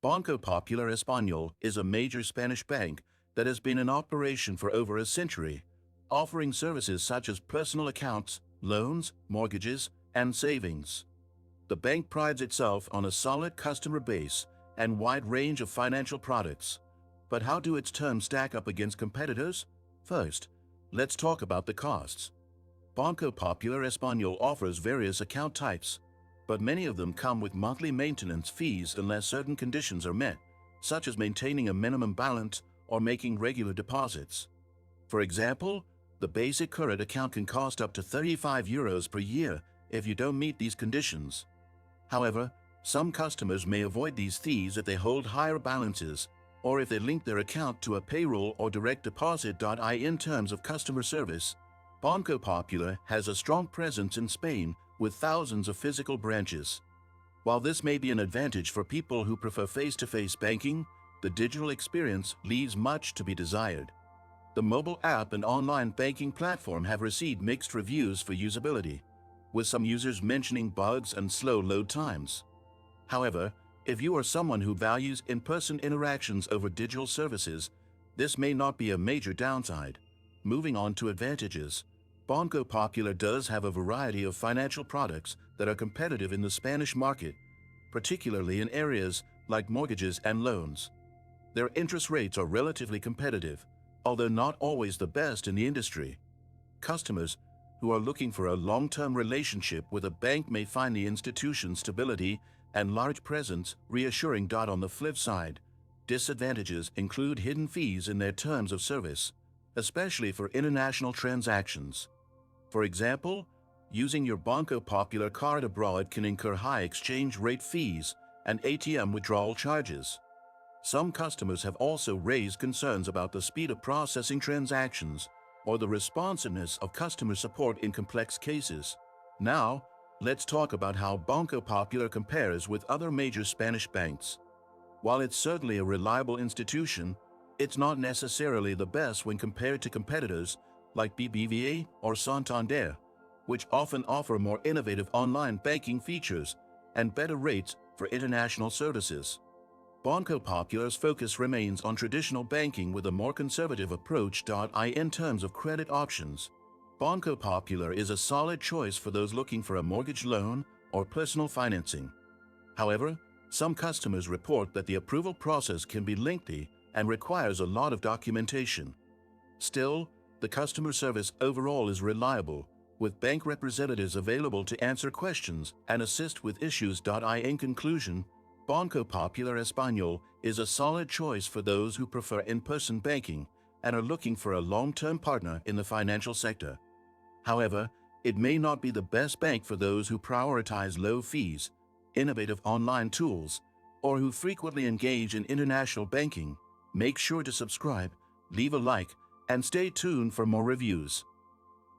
Banco Popular Español is a major Spanish bank that has been in operation for over a century, offering services such as personal accounts, loans, mortgages, and savings. The bank prides itself on a solid customer base and wide range of financial products. But how do its terms stack up against competitors? First, let's talk about the costs. Banco Popular Español offers various account types, but many of them come with monthly maintenance fees unless certain conditions are met, such as maintaining a minimum balance or making regular deposits. For example, the basic current account can cost up to €35 per year if you don't meet these conditions. However, some customers may avoid these fees if they hold higher balances or if they link their account to a payroll or direct deposit. In terms of customer service, Banco Popular has a strong presence in Spain with thousands of physical branches. While this may be an advantage for people who prefer face-to-face banking, the digital experience leaves much to be desired. The mobile app and online banking platform have received mixed reviews for usability, with some users mentioning bugs and slow load times. However, if you are someone who values in-person interactions over digital services, this may not be a major downside. Moving on to advantages, Banco Popular does have a variety of financial products that are competitive in the Spanish market, particularly in areas like mortgages and loans. Their interest rates are relatively competitive, although not always the best in the industry. Customers who are looking for a long-term relationship with a bank may find the institution's stability and large presence reassuring. On the flip side, disadvantages include hidden fees in their terms of service, especially for international transactions. For example, using your Banco Popular card abroad can incur high exchange rate fees and ATM withdrawal charges. Some customers have also raised concerns about the speed of processing transactions or the responsiveness of customer support in complex cases. Now, let's talk about how Banco Popular compares with other major Spanish banks. While it's certainly a reliable institution, it's not necessarily the best when compared to competitors like BBVA or Santander, which often offer more innovative online banking features and better rates for international services. Banco Popular's focus remains on traditional banking with a more conservative approach. In terms of credit options, Banco Popular is a solid choice for those looking for a mortgage loan or personal financing. However, some customers report that the approval process can be lengthy and requires a lot of documentation. Still, the customer service overall is reliable, with bank representatives available to answer questions and assist with issues. In conclusion, Banco Popular Español is a solid choice for those who prefer in-person banking and are looking for a long-term partner in the financial sector. However, it may not be the best bank for those who prioritize low fees, innovative online tools, or who frequently engage in international banking. Make sure to subscribe, leave a like, and stay tuned for more reviews.